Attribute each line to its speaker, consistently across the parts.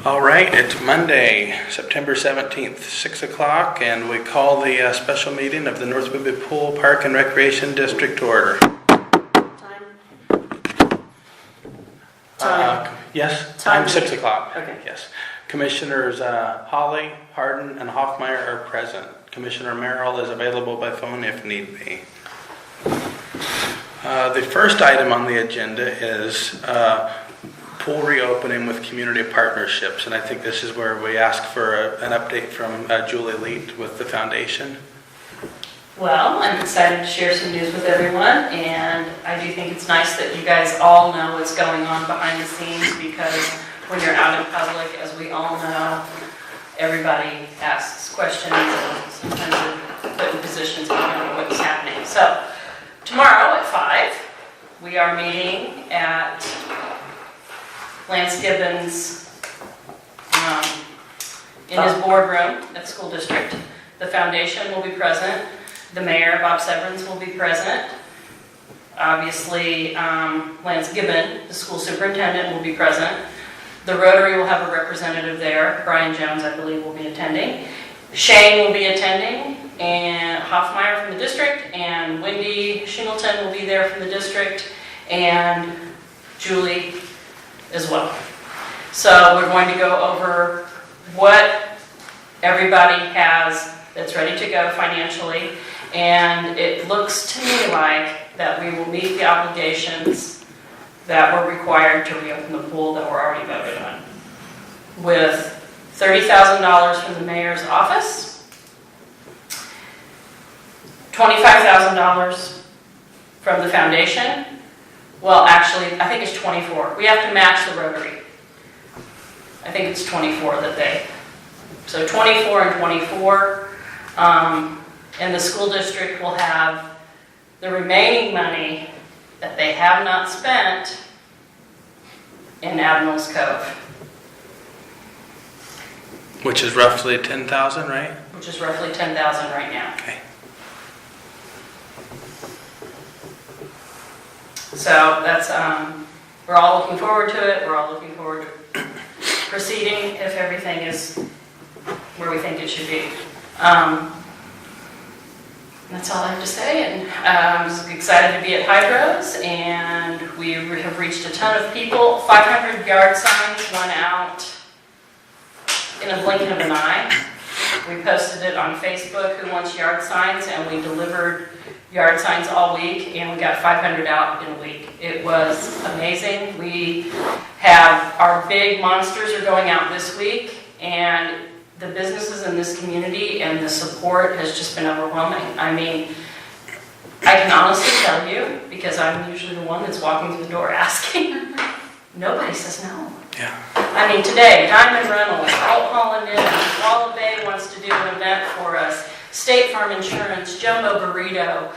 Speaker 1: All right, it's Monday, September 17th, 6 o'clock, and we call the special meeting of the North Whidbey Pool Park and Recreation District to order.
Speaker 2: Time.
Speaker 1: Yes,
Speaker 2: Time.
Speaker 1: 6 o'clock.
Speaker 2: Okay.
Speaker 1: Yes. Commissioners Hawley, Hardin, and Hoffmeyer are present. Commissioner Merrill is available by phone if need be. The first item on the agenda is pool reopening with community partnerships, and I think this is where we ask for an update from Julie Leet with the foundation.
Speaker 2: Well, I'm excited to share some news with everyone, and I do think it's nice that you guys all know what's going on behind the scenes, because when you're out in public, as we all know, everybody asks questions and sometimes they're put in positions we don't know what's happening. So tomorrow at 5, we are meeting at Lance Gibbons in his boardroom at the school district. The foundation will be present. The mayor, Bob Severance, will be present. Obviously, Lance Gibbon, the school superintendent, will be present. The Rotary will have a representative there. Brian Jones, I believe, will be attending. Shane will be attending, and Hoffmeyer from the district, and Wendy Shingleton will be there from the district, and Julie as well. So we're going to go over what everybody has that's ready to go financially, and it looks to me like that we will meet the obligations that were required to reopen the pool that were already voted on, with $30,000 from the mayor's office, $25,000 from the foundation. Well, actually, I think it's 24. We have to match the Rotary. I think it's 24 that they, so 24 and 24. And the school district will have the remaining money that they have not spent in Admiral's Cove.
Speaker 1: Which is roughly 10,000, right?
Speaker 2: Which is roughly 10,000 right now.
Speaker 1: Okay.
Speaker 2: So that's, we're all looking forward to it. We're all looking forward to proceeding if everything is where we think it should be. That's all I have to say. And I'm just excited to be at Hydros, and we have reached a ton of people. 500 yard signs went out in a blink of an eye. We posted it on Facebook, Who Wants Yard Signs, and we delivered yard signs all week, and we got 500 out in a week. It was amazing. We have our big monsters are going out this week, and the businesses in this community and the support has just been overwhelming. I mean, I can honestly tell you, because I'm usually the one that's walking through the door asking, nobody says no.
Speaker 1: Yeah.
Speaker 2: I mean, today, Diamond Reynolds, Alt Holland Inn, Walla Bay wants to do an event for us, State Farm Insurance, Jumbo Burrito,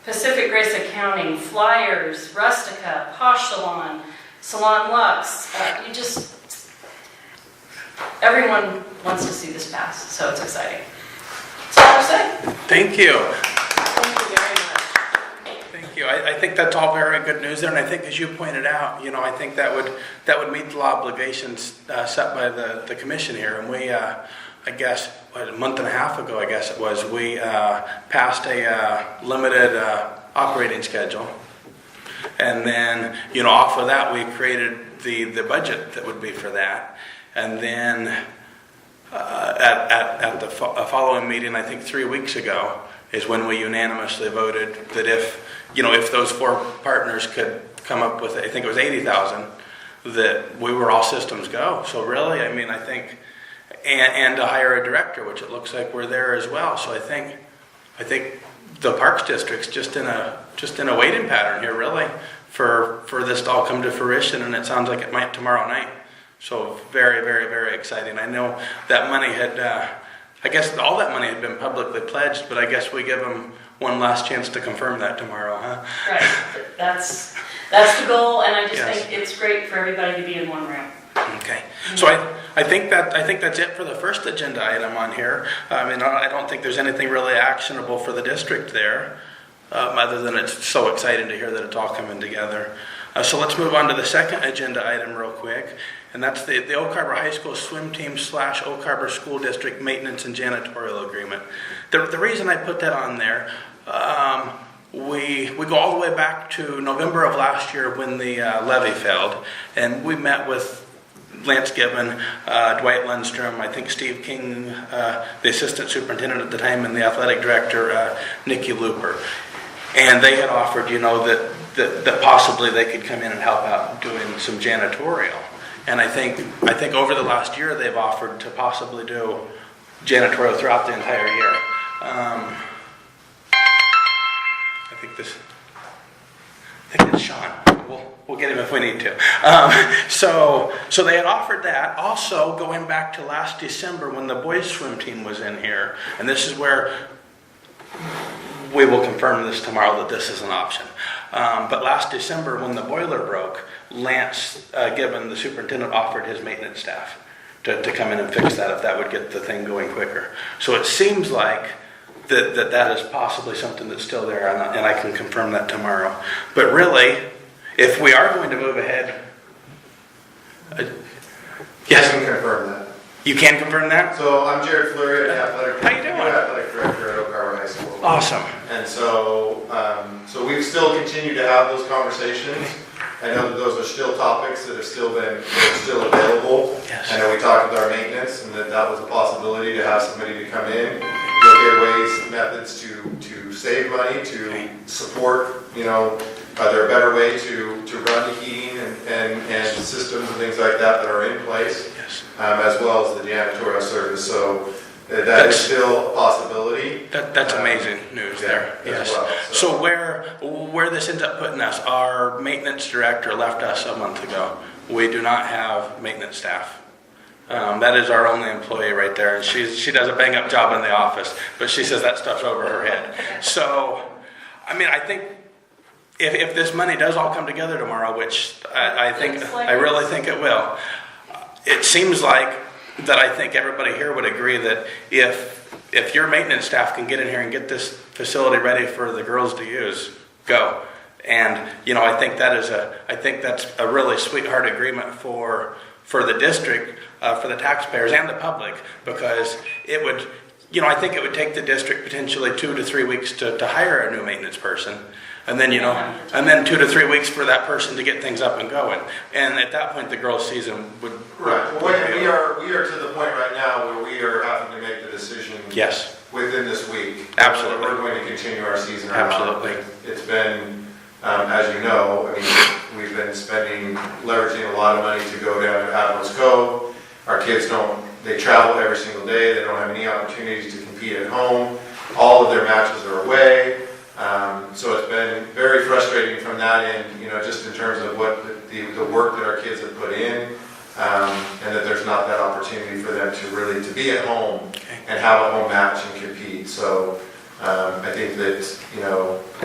Speaker 2: Pacific Grace Accounting, Flyers, Rustica, Posh Salon, Salon Lux. Everyone wants to see this pass, so it's exciting. That's all I have to say.
Speaker 1: Thank you.
Speaker 2: Thank you very much.
Speaker 1: Thank you. I think that's all very good news there, and I think, as you pointed out, I think that would meet the obligations set by the commission here. And we, I guess, a month and a half ago, I guess it was, we passed a limited operating schedule, and then off of that we created the budget that would be for that. And then at the following meeting, I think 3 weeks ago, is when we unanimously voted that if those 4 partners could come up with, I think it was 80,000, that we were all systems go. So really, I mean, I think, and to hire a director, which it looks like we're there as well. So I think the Parks District's just in a waiting pattern here, really, for this to all come to fruition, and it sounds like it might tomorrow night. So very, very, very exciting. I know that money had, I guess all that money had been publicly pledged, but I guess we give them one last chance to confirm that tomorrow, huh?
Speaker 2: Right. That's the goal, and I just
Speaker 1: Yes.
Speaker 2: think it's great for everybody to be in one room.
Speaker 1: Okay. So I think that's it for the first agenda item on here. I mean, I don't think there's anything really actionable for the district there, other than it's so exciting to hear that it's all coming together. So let's move on to the second agenda item real quick. and that's the Oak Harbor High School Swim Team / Oak Harbor School District Maintenance and Janitorial Agreement. The reason I put that on there, we go all the way back to November of last year when the levee failed, and we met with Lance Gibbon, Dwight Lundstrom, I think Steve King, the assistant superintendent at the time, and the athletic director, Nikki Looper. And they had offered, that possibly they could come in and help out doing some janitorial. And I think over the last year they've offered to possibly do janitorial throughout the entire year. I think it's Sean. We'll get him if we need to. So they had offered that. Also, going back to last December when the boys swim team was in here, and this is where we will confirm this tomorrow that this is an option. But last December when the boiler broke, Lance Gibbon, the superintendent, offered his maintenance staff to come in and fix that if that would get the thing going quicker. So it seems like that is possibly something that's still there, and I can confirm that tomorrow. But really, if we are going to move ahead, yes,
Speaker 3: I can confirm that.
Speaker 1: You can confirm that?
Speaker 3: So I'm Jared Fleury,
Speaker 1: How you doing?
Speaker 3: athletic director at Oak Harbor High School.
Speaker 1: Awesome.
Speaker 3: And so we've still continued to have those conversations. I know that those are still topics that are still available.
Speaker 1: Yes.
Speaker 3: I know we talked with our maintenance, and that was a possibility to have somebody to come in, look at ways, methods to save money, to support, are there a better way to run the heating and systems and things like that are in place,
Speaker 1: Yes.
Speaker 3: As well as the janitorial service. So that is still a possibility.
Speaker 1: That's amazing news there.
Speaker 3: Yeah, as
Speaker 1: Yes.
Speaker 3: well,
Speaker 1: So where this ends up putting us, our maintenance director left us a month ago. We do not have maintenance staff. That is our only employee right there, and she does a bang up job in the office, but she says that stuff's over her head. So, I think if this money does all come together tomorrow, which I really think it will, it seems like that I think everybody here would agree that if your maintenance staff can get in here and get this facility ready for the girls to use, go. And I think that's a really sweetheart agreement for the district, for the taxpayers and the public, because it would, I think it would take the district potentially 2 to 3 weeks to hire a new maintenance person. And then, and then 2 to 3 weeks for that person to get things up and going. And at that point, the girls' season would...
Speaker 3: Right. Well, we are to the point right now where we are having to make the decision
Speaker 1: Yes.
Speaker 3: within this week.
Speaker 1: Absolutely.
Speaker 3: We're going to continue our season or
Speaker 1: Absolutely.
Speaker 3: not. It's been, as you know, we've been leveraging a lot of money to go down to Admirals Cove. Our kids they travel every single day. They don't have any opportunities to compete at home. All of their matches are away. So it's been very frustrating from that end, just in terms of what the work that our kids have put in, and that there's not that opportunity for them to be at home and have a home match and compete. So I think that,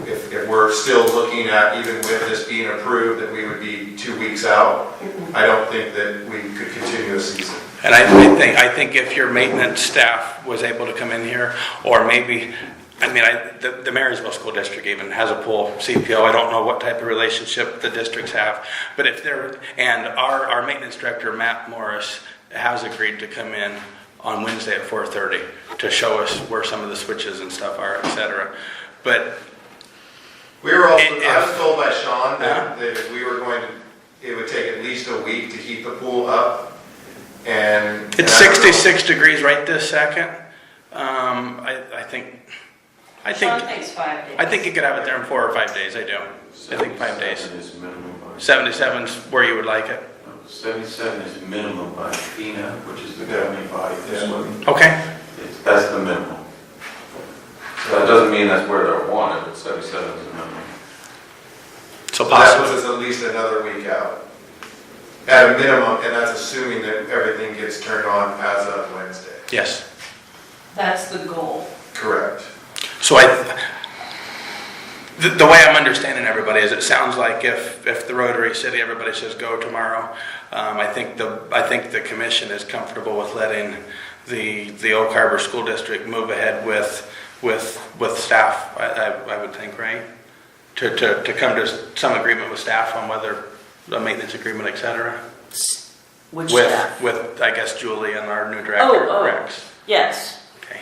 Speaker 3: if we're still looking at, even with this being approved, that we would be 2 weeks out, I don't think that we could continue a season.
Speaker 1: And I think if your maintenance staff was able to come in here, or maybe... the Marysville School District even has a pool CPO. I don't know what type of relationship the districts have, but and our maintenance director, Matt Morris, has agreed to come in on Wednesday at 4:30 to show us where some of the switches and stuff are, etc. But
Speaker 3: I was told by Sean that if we were it would take at least a week to heat the pool up. And
Speaker 1: it's 66 degrees right this second.
Speaker 2: Sean thinks 5 days.
Speaker 1: I think you could have it there in 4 or 5 days. I do. I think 5 days. 77 is where you would like it.
Speaker 4: 77 is minimum by FINA, which is the governing body for swimming.
Speaker 1: Okay.
Speaker 4: That's the minimum. So that doesn't mean that's where they're wanted, but 77 is the minimum.
Speaker 1: So
Speaker 3: that
Speaker 1: possibly.
Speaker 3: puts us at least another week out. At a minimum, and that's assuming that everything gets turned on as of Wednesday.
Speaker 1: Yes.
Speaker 2: That's the goal.
Speaker 3: Correct.
Speaker 1: So the way I'm understanding everybody is, it sounds like if the Rotary City, everybody says go tomorrow, I think the commission is comfortable with letting the Oak Harbor School District move ahead with staff. I would think, right, to come to some agreement with staff on whether a maintenance agreement, etc.
Speaker 5: Which staff?
Speaker 1: With, I guess, Julie and our new director,
Speaker 5: Oh,
Speaker 1: Rex.
Speaker 5: yes.
Speaker 1: Okay.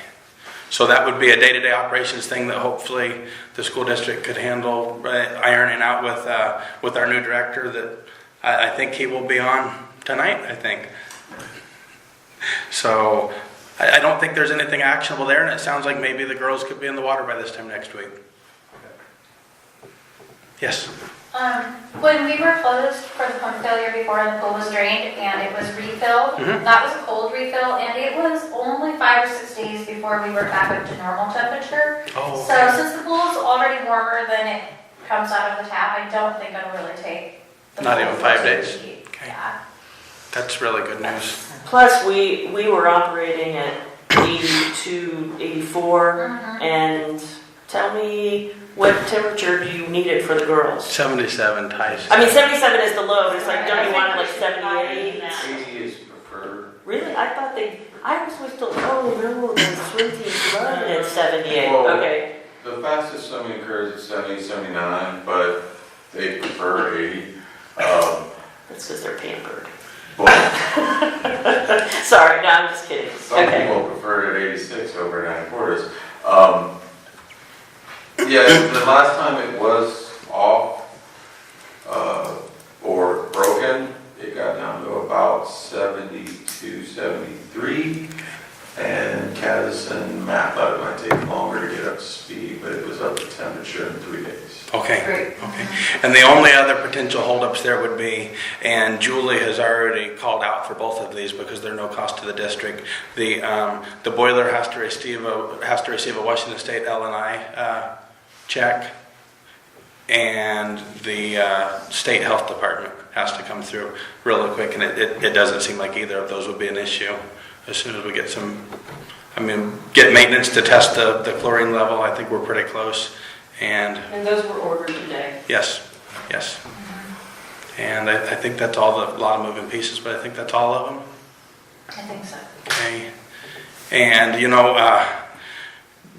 Speaker 1: So that would be a day-to-day operations thing that hopefully the school district could handle, ironing out with our new director that I think he will be on tonight, I think. So I don't think there's anything actionable there, and it sounds like maybe the girls could be in the water by this time next week. Yes?
Speaker 6: When we were closed for the pump failure before the pool was drained and it was refilled, that was a cold refill, and it was only 5 or 6 days before we were back up to normal temperature.
Speaker 1: Oh,
Speaker 6: So since the pool is already warmer than it comes out of the tap, I don't think it'll really take. the
Speaker 1: Not
Speaker 6: full
Speaker 1: even 5
Speaker 6: 14
Speaker 1: days?
Speaker 6: heat.
Speaker 1: Okay.
Speaker 6: Yeah.
Speaker 1: That's really good news.
Speaker 5: Plus, we were operating at 82, 84, and tell me, what temperature do you need it for the girls?
Speaker 1: 77 ties.
Speaker 5: I mean, 77 is the low, it's like, don't you want it like 78?
Speaker 4: 80 is preferred.
Speaker 5: Really? I thought I was told, oh no, the swim teams love it at 78,
Speaker 4: Whoa.
Speaker 5: okay.
Speaker 4: The fastest swimming occurs at 70, 79, but they prefer 80.
Speaker 5: That's because they're pampered.
Speaker 4: But
Speaker 5: Sorry, no, I'm just kidding.
Speaker 4: some
Speaker 5: Okay.
Speaker 4: people prefer it at 86 over 9 quarters. Yeah, the last time it was off or broken, it got down to about 72, 73. And Kaz and Matt thought it might take longer to get up to speed, but it was up to temperature in 3 days.
Speaker 1: Okay.
Speaker 2: Great.
Speaker 1: Okay. And the only other potential holdups there would be, and Julie has already called out for both of these because they're no cost to the district. The boiler has to receive a Washington State L&I check, and the state health department has to come through really quick, and it doesn't seem like either of those would be an issue. As soon as we get get maintenance to test the chlorine level, I think we're pretty close. And
Speaker 2: And those were ordered today.
Speaker 1: yes. And I think that's all, a lot of moving pieces, but I think that's all of them.
Speaker 6: I think so.
Speaker 1: Okay. And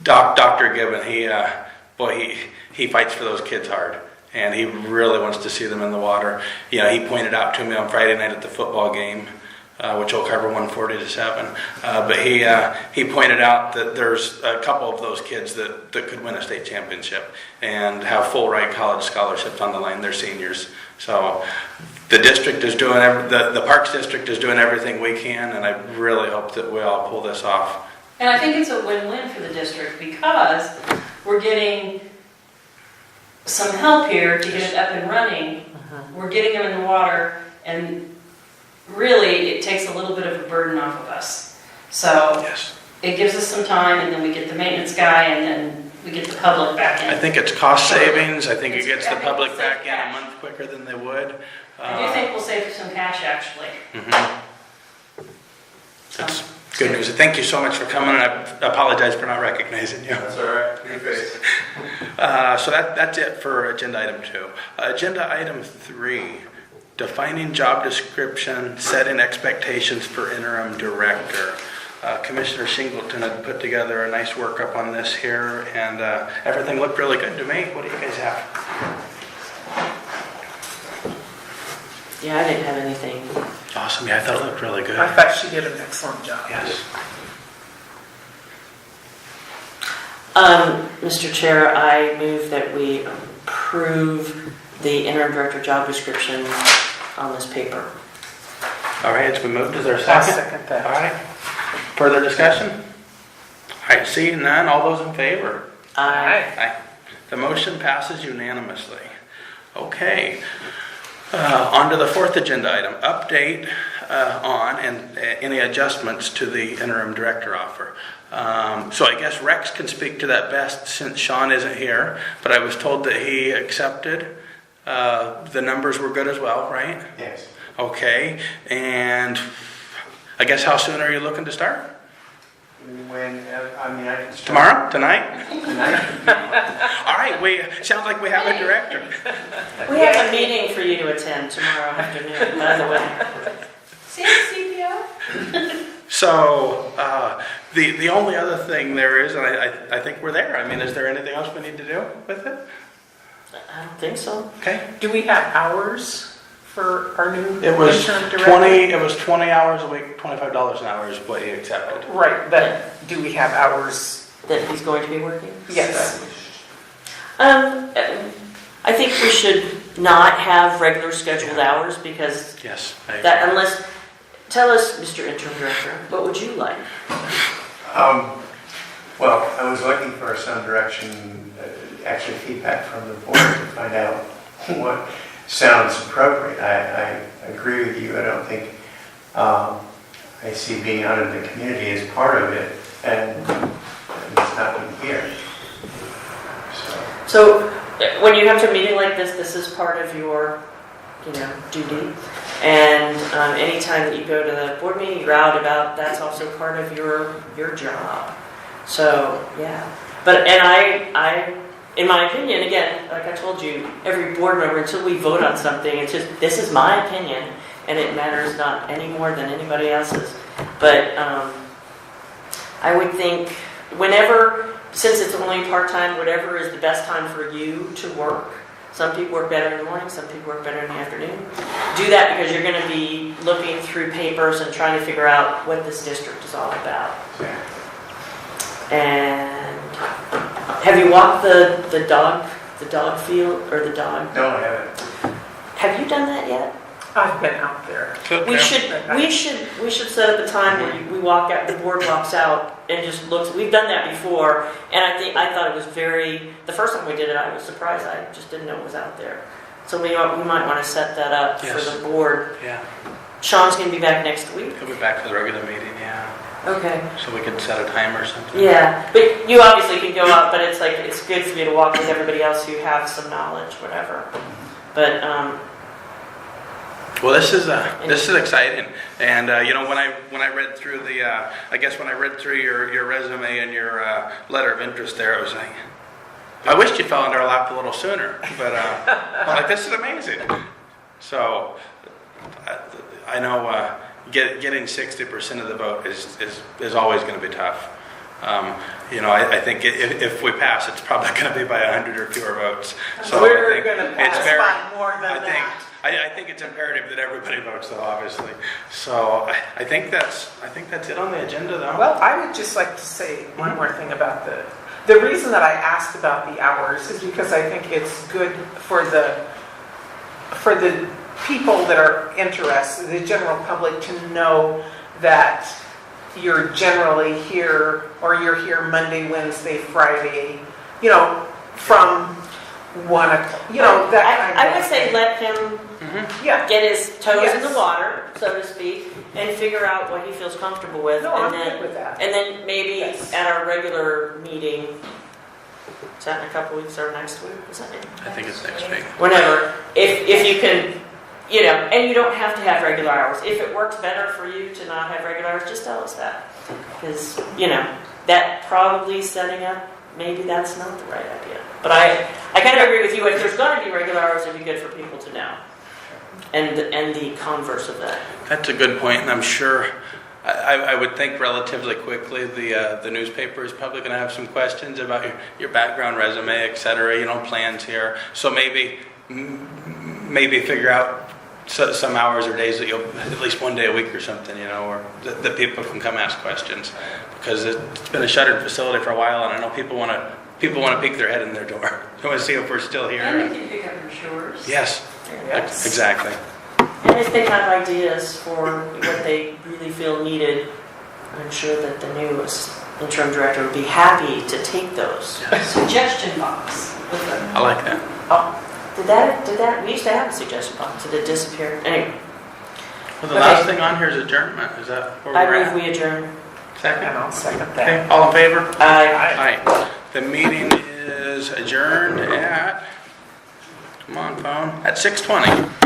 Speaker 1: Dr. Gibbon, he fights for those kids hard, and he really wants to see them in the water. He pointed out to me on Friday night at the football game, which will cover 140 to 7. But he pointed out that there's a couple of those kids that could win a state championship and have full ride college scholarships on the line. They're seniors. So the district is doing the Parks District is doing everything we can, and I really hope that we all pull this off.
Speaker 2: And I think it's a win-win for the district because we're getting some help here to get it up and running. We're getting them in the water, and really it takes a little bit of a burden off of us. So
Speaker 1: Yes.
Speaker 2: it gives us some time, and then we get the maintenance guy, and then we get the public back in.
Speaker 1: I think it's cost savings. I think it
Speaker 2: It's-
Speaker 1: gets
Speaker 2: I
Speaker 1: the
Speaker 2: think
Speaker 1: public
Speaker 2: it's
Speaker 1: back in a
Speaker 2: cash.
Speaker 1: month quicker than they would.
Speaker 2: I do think we'll save some cash, actually.
Speaker 1: That's good news. Thank you so much for coming, and I apologize for not recognizing you.
Speaker 3: That's all right, new face.
Speaker 1: So that's it for agenda item 2. Agenda item 3, defining job description, setting expectations for interim director. Commissioner Singleton had put together a nice workup on this here, and everything looked really good to me. What do you guys have?
Speaker 5: Yeah, I didn't have anything.
Speaker 1: Awesome. Yeah, I thought it looked really good.
Speaker 7: I thought she did an excellent job.
Speaker 1: Yes.
Speaker 5: Mr. Chair, I move that we approve the interim director job description on this paper.
Speaker 1: All right, it's been moved. Is there a
Speaker 7: I'll
Speaker 1: second?
Speaker 7: second that.
Speaker 1: All right. Further discussion? All right, seeing none, all those in favor?
Speaker 5: Aye.
Speaker 1: Aye. The motion passes unanimously. Okay. On to the 4th agenda item, update on and any adjustments to the interim director offer. So I guess Rex can speak to that best since Sean isn't here, but I was told that he accepted. The numbers were good as well, right?
Speaker 3: Yes.
Speaker 1: Okay, and I guess how soon are you looking to start?
Speaker 7: When, I can start
Speaker 1: Tomorrow? Tonight?
Speaker 7: tonight.
Speaker 1: All right, sounds like we have a director.
Speaker 5: We have a meeting for you to attend tomorrow afternoon, by the way.
Speaker 2: See CPO?
Speaker 1: So the only other thing there is, and I think we're there. I mean, is there anything else we need to do with it?
Speaker 5: I don't think so.
Speaker 1: Okay.
Speaker 7: Do we have hours for our new
Speaker 1: It was
Speaker 7: interim director?
Speaker 1: 20 hours a week, $25 an hour is what he accepted.
Speaker 7: Right, but do we have hours?
Speaker 5: That he's going to be working?
Speaker 7: Yes.
Speaker 5: I think we should not have regular scheduled hours because
Speaker 1: Yes, I agree.
Speaker 5: that, unless, tell us, Mr. Interim Director, what would you like?
Speaker 8: Well, I was looking for some direction, actually feedback from the board to find out what sounds appropriate. I agree with you. I don't think, I see being out in the community as part of it, and it's not being here.
Speaker 5: So, when you have a meeting like this is part of your, duty. And anytime that you go to the board meeting, you're out about, that's also part of your job. So, yeah. But, and I, in my opinion, again, like I told you, every board member, until we vote on something, it's just, this is my opinion, and it matters not any more than anybody else's. But I would think whenever, since it's only part-time, whatever is the best time for you to work. Some people work better in the morning, some people work better in the afternoon. Do that because you're going to be looking through papers and trying to figure out what this district is all about. And have you walked the dog field or the dog?
Speaker 8: No, I haven't.
Speaker 5: Have you done that yet?
Speaker 7: I've been out there.
Speaker 5: We should set up a time where we walk out, the board walks out and just looks. We've done that before, and I thought it was the first time we did it, I was surprised. I just didn't know it was out there. So we might want to set that up for the board.
Speaker 1: Yeah,
Speaker 5: Sean's going to be back next week.
Speaker 1: he'll be back for the regular meeting, yeah.
Speaker 5: Okay.
Speaker 1: So we could set a timer or something.
Speaker 5: Yeah, but you obviously can go out, but it's good for you to walk with everybody else who has some knowledge, whatever. But
Speaker 1: Well, this is exciting, and when I read through when I read through your resume and your letter of interest there, I was like, I wished you fell into our lap a little sooner, but I'm like, this is amazing. So I know getting 60% of the vote is always going to be tough. I think if we pass, it's probably going to be by 100 or fewer votes. So
Speaker 7: We're going to pass by more than
Speaker 1: I
Speaker 7: that.
Speaker 1: I think it's imperative that everybody votes, though, obviously. So I think that's it on the agenda, though.
Speaker 7: Well, I would just like to say one more thing about the reason that I asked about the hours is because I think it's good for the people that are interested, the general public, to know that you're generally here, or you're here Monday, Wednesday, Friday, from 1 o'clock, that kind of
Speaker 5: I would say let him
Speaker 7: Yeah.
Speaker 5: get his toes in
Speaker 7: Yes.
Speaker 5: the water, so to speak, and figure out what he feels comfortable with.
Speaker 7: No, I'm good with that.
Speaker 5: And then maybe
Speaker 7: Yes.
Speaker 5: at our regular meeting, is that in a couple weeks or next week? Is that it?
Speaker 1: I think it's next week.
Speaker 5: Whenever, if you can, and you don't have to have regular hours. If it works better for you to not have regular hours, just tell us that. Because, that probably setting up, maybe that's not the right idea. But I kind of agree with you. If there's going to be regular hours, it'd be good for people to know. And the converse of that.
Speaker 1: That's a good point, and I'm sure. I would think relatively quickly the newspaper is probably going to have some questions about your background, resume, et cetera, plans here. So maybe figure out some hours or days that you'll, at least one day a week or something, or that people can come ask questions. Because it's been a shuttered facility for a while, and I know people want to peek their head in their door. They want to see if we're still here.
Speaker 2: And we can pick up brochures.
Speaker 1: Yes,
Speaker 7: Yes.
Speaker 1: exactly.
Speaker 5: And if they have ideas for what they really feel needed, I'm sure that the new interim director would be happy to take those.
Speaker 2: Suggestion box with them.
Speaker 1: I like that.
Speaker 5: Did that, we used to have a suggestion box, did it disappear? Anyway,
Speaker 1: Well, the last thing on here is adjournment. Is that where we're
Speaker 5: I
Speaker 1: at?
Speaker 5: move we adjourn.
Speaker 1: Second?
Speaker 7: And I'll second
Speaker 1: Okay,
Speaker 7: that.
Speaker 1: all in favor?
Speaker 5: Aye.
Speaker 1: Aye. The meeting is adjourned at, come on phone, at 6:20.